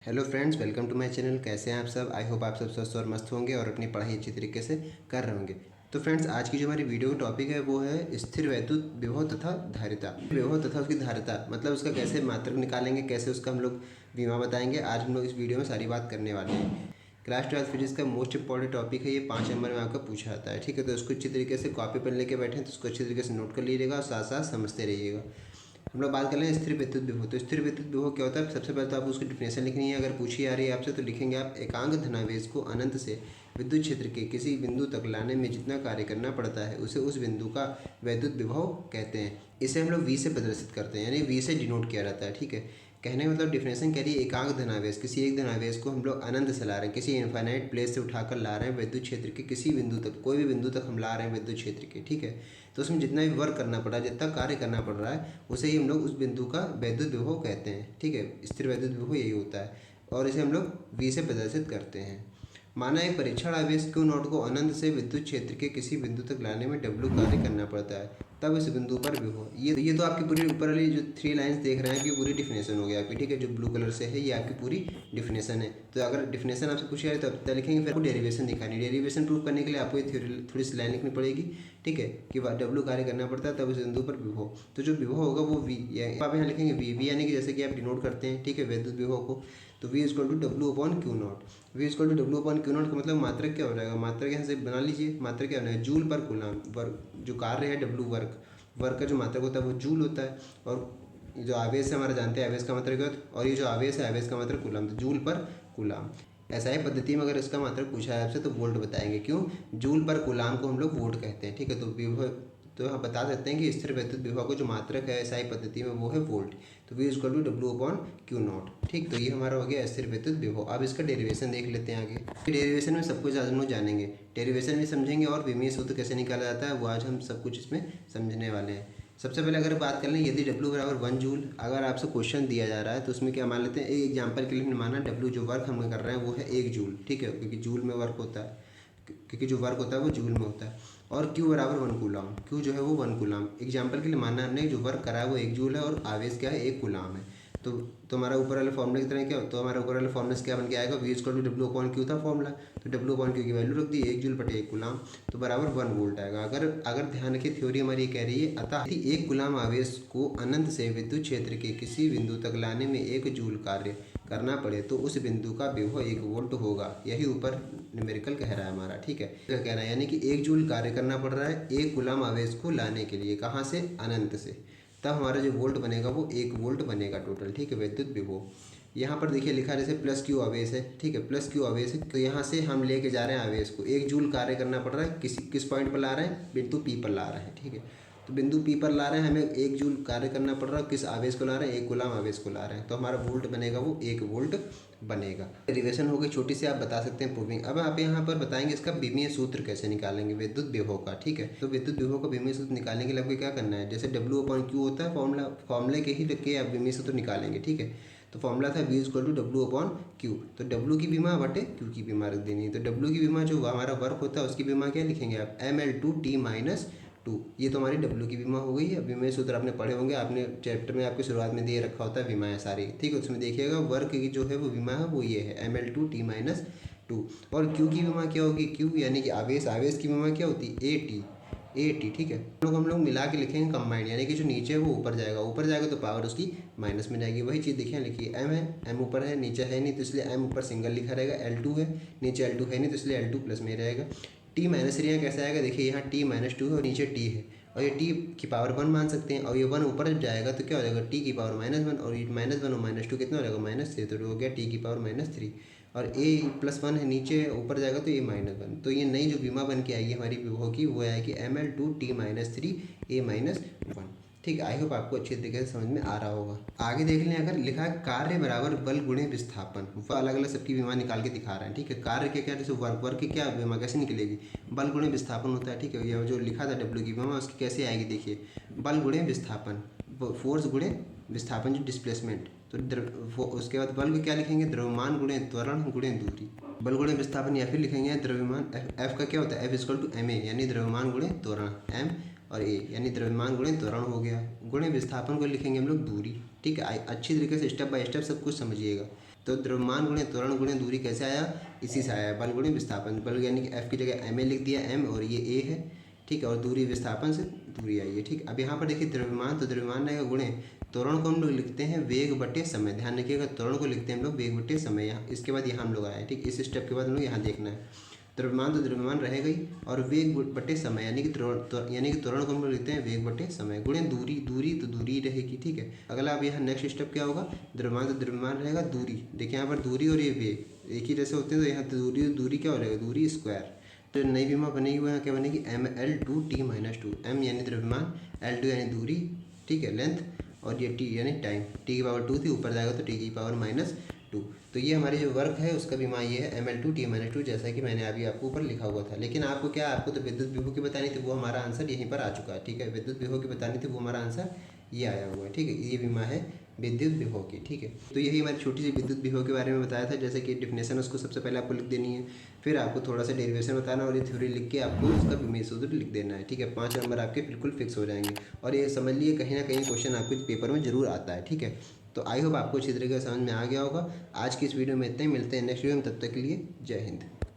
Hello friends, welcome to my channel. कैसे हैं आप सब? आई होप आप सब स्वस्थ और मस्त होंगे और अपनी पढ़ाई अच्छी तरीके से कर रहे होंगे। तो फ्रेंड्स, आज की जो हमारी वीडियो का टॉपिक है वो है स्थिर वैद्युत विभव तथा धारिता। विभव तथा उसकी धारिता मतलब उसका कैसे मात्रक निकालेंगे, कैसे उसका हम लोग विमा बताएंगे। आज हम लोग इस वीडियो में सारी बात करने वाले हैं। क्लास 12 फिजिक्स का मोस्ट इंपॉर्टेंट टॉपिक है ये, 5 नंबर में आपका पूछा जाता है। ठीक है, तो उसको अच्छी तरीके से कॉपी पर लेके बैठे हैं तो उसको अच्छी तरीके से नोट कर लीजिएगा और साथ साथ समझते रहिएगा। हम लोग बात कर रहे हैं स्थिर विद्युत विभव। तो स्थिर विद्युत विभव क्या होता है? सबसे पहले तो आपको उसकी डिफिनेशन लिखनी है। अगर पूछी आ रही है आपसे तो लिखेंगे आप, एकांक धनावेश को अनंत से विद्युत क्षेत्र के किसी बिंदु तक लाने में जितना कार्य करना पड़ता है उसे उस बिंदु का वैद्युत विभव कहते हैं। इसे हम लोग वी से प्रदर्शित करते हैं, यानी वी से डिनोट किया जाता है। ठीक है, कहने का मतलब डिफिनेशन कह रही है, एकांक धनावेश, किसी एक धनावेश को हम लोग अनंत से ला रहे हैं, किसी इनफाइनाइट प्लेस से उठाकर ला रहे हैं विद्युत क्षेत्र के किसी बिंदु तक, कोई भी बिंदु तक हम ला रहे हैं विद्युत क्षेत्र के। ठीक है, तो उसमें जितना भी वर्क करना पड़ रहा है, जितना कार्य करना पड़ रहा है, उसे ही हम लोग उस बिंदु का वैद्युत विभव कहते हैं। ठीक है, स्थिर वैद्युत विभव यही होता है और इसे हम लोग वी से प्रदर्शित करते हैं। माना एक परीक्षण आवेश क्यू नॉट को अनंत से विद्युत क्षेत्र के किसी बिंदु तक लाने में डब्ल्यू कार्य करना पड़ता है, तब इस बिंदु पर विभव। ये तो आपकी पूरी ऊपर वाली जो 3 लाइन्स देख रहे हैं कि पूरी डिफिनेशन हो गया आपकी। ठीक है, जो ब्लू कलर से है ये आपकी पूरी डिफिनेशन है। तो अगर डिफिनेशन आपसे पूछी जाए तो अब लिखेंगे, फिर आपको डेरिवेशन दिखानी है। डेरिवेशन प्रूव करने के लिए आपको ये थोड़ी सी लाइन लिखनी पड़ेगी। ठीक है, कि डब्ल्यू कार्य करना पड़ता है तब इस बिंदु पर विभव। तो जो विभव होगा वो वी, आप यहाँ लिखेंगे वी यानी कि जैसे कि आप डिनोट करते हैं। ठीक है, वैद्युत विभव को, तो V is equal to W upon Q naught. V is equal to W upon Q naught का मतलब मात्रक क्या हो जाएगा? मात्रक यहाँ से बना लीजिए। मात्रक क्या बनेगा? जूल पर कूलम। वर्क जो कार्य है डब्ल्यू, वर्क का जो मात्रक होता है वो जूल होता है। और जो आवेश है हमारा जानते हैं आवेश का मात्रक क्या होता है, और ये जो आवेश है आवेश का मात्रक कूलम, तो जूल पर कूलम। ऐसा ही पद्धति में अगर इसका मात्रक पूछा है आपसे तो वोल्ट बताएंगे। क्यों? जूल पर कूलम को हम लोग वोल्ट कहते हैं। ठीक है, तो विभव तो हम बता सकते हैं कि स्थिर वैद्युत विभव का जो मात्रक है ऐसा ही पद्धति में वो है वोल्ट। तो V equal to W upon Q naught. ठीक, तो ये हमारा हो गया स्थिर वैद्युत विभव। अब इसका डेरिवेशन देख लेते हैं आगे। डेरिवेशन में सब कुछ आज हम लोग जानेंगे, डेरिवेशन भी समझेंगे और विमीय सूत्र कैसे निकाला जाता है वो आज हम सब कुछ इसमें समझने वाले हैं। सबसे पहले अगर बात कर लें, यदि W बराबर 1 जूल अगर आपसे क्वेश्चन दिया जा रहा है तो उसमें क्या मान लेते हैं, एक एग्जाम्पल के लिए हमने माना W जो वर्क हम कर रहे हैं वो है 1 जूल। ठीक है, क्योंकि जूल में वर्क होता है, क्योंकि जो वर्क होता है वो जूल में होता है। और Q बराबर 1 कूलम, Q जो है वो 1 कूलम। एग्जाम्पल के लिए माना हमने जो वर्क करा है वो 1 जूल है और आवेश क्या है 1 कूलम है। तो हमारा ऊपर वाले फॉर्मूले की तरह क्या, तो हमारा ऊपर वाले फॉर्मूले से क्या बन के आएगा, V equal to W upon Q था फॉर्मूला, तो डब्ल्यू अपॉन क्यू की वैल्यू रख दी 1 जूल बटे 1 कूलम, तो बराबर 1 वोल्ट आएगा। अगर ध्यान रखिए, थ्योरी हमारी ये कह रही है, अतः 1 कूलम आवेश को अनंत से विद्युत क्षेत्र के किसी बिंदु तक लाने में 1 जूल कार्य करना पड़े तो उस बिंदु का विभव 1 वोल्ट होगा। यही ऊपर न्यूमेरिकल कह रहा है हमारा। ठीक है, कह रहा है यानी कि 1 जूल कार्य करना पड़ रहा है 1 कूलम आवेश को लाने के लिए। कहाँ से? अनंत से। तब हमारा जो वोल्ट बनेगा वो 1 वोल्ट बनेगा टोटल। ठीक है, वैद्युत विभव। यहाँ पर देखिए लिखा जैसे प्लस क्यू आवेश है। ठीक है, प्लस क्यू आवेश है, तो यहाँ से हम लेके जा रहे हैं आवेश को 1 जूल कार्य करना पड़ रहा है। किस पॉइंट पर ला रहे हैं? बिंदु पी पर ला रहे हैं। ठीक है, तो बिंदु पी पर ला रहे हैं, हमें 1 जूल कार्य करना पड़ रहा है। किस आवेश को ला रहे हैं? 1 कूलम आवेश को ला रहे हैं, तो हमारा वोल्ट बनेगा वो 1 वोल्ट बनेगा। डेरिवेशन हो गई छोटी सी, आप बता सकते हैं प्रूविंग। अब आप यहाँ पर बताएंगे इसका विमीय सूत्र कैसे निकालेंगे विद्युत विभव का। ठीक है, तो विद्युत विभव का विमीय सूत्र निकालने के लिए आपको क्या करना है, जैसे डब्ल्यू अपॉन क्यू होता है फॉर्मूले के ही रख के आप विमीय सूत्र निकालेंगे। ठीक है, तो फॉर्मूला था V equal to W upon Q, तो डब्ल्यू की विमा बटे क्यू की विमा रख देनी है। तो डब्ल्यू की विमा जो हमारा वर्क होता है उसकी विमा क्या लिखेंगे आप, ml/t-2। ये तो हमारी डब्ल्यू की विमा हो गई है। विमा सूत्र आपने पढ़े होंगे, आपने चैप्टर में आपकी शुरुआत में दिए रखा होता है विमाएँ सारी। ठीक है, उसमें देखिएगा वर्क की जो है वो विमा है वो ये है ml/t-2। और क्यू की विमा क्या होगी, क्यू यानी कि आवेश की विमा क्या होती है, ए टी। ठीक है, हम लोग मिला के लिखेंगे कंबाइंड, यानी कि जो नीचे है वो ऊपर जाएगा तो पावर उसकी माइनस में जाएगी। वही चीज़ देखिए, लिखिए एम है, एम ऊपर है नीचे है नहीं तो इसलिए एम ऊपर सिंगल लिखा रहेगा, L2 है नीचे L2 है नहीं तो इसलिए L2 प्लस में रहेगा। T-3 यहाँ कैसे आएगा, देखिए यहाँ T-2 है और नीचे T है और ये T की पावर 1 मान सकते हैं, और ये 1 ऊपर जब जाएगा तो क्या हो जाएगा, T की पावर -1, और ये -1 और -2 कितना हो जाएगा, -3, तो हो गया T की पावर -3। और a+1 है नीचे, ऊपर जाएगा तो a-1। तो ये नई जो विमा बन के आएगी हमारी विभव की वो आएगी ml/t-3 a-1। ठीक है, आई होप आपको अच्छी तरीके से समझ में आ रहा होगा। आगे देख लें, अगर लिखा है कार्य बराबर बल गुणे विस्थापन, वो अलग अलग सबकी विमा निकाल के दिखा रहे हैं। ठीक है, कार्य के क्या, जैसे वर्क की क्या विमा कैसे निकलेगी, बल गुणे विस्थापन होता है। ठीक है, ये जो लिखा था डब्ल्यू की विमा उसकी कैसे आएगी, देखिए बल गुणे विस्थापन, फोर्स गुणे विस्थापन जो डिस्प्लेसमेंट, तो उसके बाद बल को क्या लिखेंगे, द्रव्यमान गुणे त्वरण गुणे दूरी। बल गुणे विस्थापन या फिर लिखेंगे द्रव्यमान, एफ का क्या होता है, F = ma यानी द्रव्यमान गुणे त्वरण, m और a यानी द्रव्यमान गुणे त्वरण हो गया। गुणे विस्थापन को लिखेंगे हम लोग दूरी। ठीक है, अच्छी तरीके से स्टेप बाय स्टेप सब कुछ समझिएगा। तो द्रव्यमान गुणे त्वरण गुणे दूरी कैसे आया, इसी से आया, बल गुणे विस्थापन। बल यानी कि एफ की जगह एम ए लिख दिया, एम और ये ए है, ठीक है, और दूरी विस्थापन से दूरी आई है, ठीक। अब यहाँ पर देखिए द्रव्यमान, तो द्रव्यमान रहेगा गुणे त्वरण को हम लोग लिखते हैं वेग बटे समय। ध्यान रखिएगा, त्वरण को लिखते हैं हम लोग वेग बटे समय। यहाँ इसके बाद यहाँ हम लोग आए, ठीक। इस स्टेप के बाद हम लोग यहाँ देखना है। द्रव्यमान तो द्रव्यमान रहेगा ही, और वेग बटे समय यानी कि त्वरण को हम लोग लिखते हैं वेग बटे समय गुणे दूरी, दूरी तो दूरी रहेगी, ठीक है। अगला अब यहाँ नेक्स्ट स्टेप क्या होगा, द्रव्यमान तो द्रव्यमान रहेगा, दूरी देखिए यहाँ पर दूरी और ये वेग एक ही जैसे होते हैं, तो यहाँ दूरी क्या हो जाएगा, दूरी स्क्वायर। तो नई विमा बनेगी वो यहाँ क्या बनेगी, ml2t-2, m यानी द्रव्यमान, L2 यानी दूरी, ठीक है, लेंथ, और ये t यानी टाइम। t की पावर 2 थी, ऊपर जाएगा तो t की पावर -2। तो ये हमारी जो वर्क है उसका विमा ये है ml2t-2, जैसा कि मैंने अभी आपको ऊपर लिखा हुआ था। लेकिन आपको क्या, आपको तो विद्युत विभव की बतानी थी, वो हमारा आंसर यहीं पर आ चुका है, ठीक है। विद्युत विभव की बतानी थी, वो हमारा आंसर ये आया हुआ है, ठीक है। ये विमा है विद्युत विभव की, ठीक है। तो यही हमारी छोटी सी विद्युत विभव के बारे में बताया था। जैसे कि डिफिनेशन उसको सबसे पहले आपको लिख देनी है, फिर आपको थोड़ा सा डेरिवेशन बताना, और ये थ्योरी लिख के आपको उसका विमेय सूत्र लिख देना है, ठीक है। 5 नंबर आपके बिल्कुल फिक्स हो जाएंगे। और ये समझ लिए कहीं ना कहीं क्वेश्चन आपके पेपर में जरूर आता है, ठीक है। तो आई होप आपको अच्छी तरीके से समझ में आ गया होगा। आज की इस वीडियो में इतना ही, मिलते हैं नेक्स्ट वीडियो में, तब तक के लिए जय हिंद।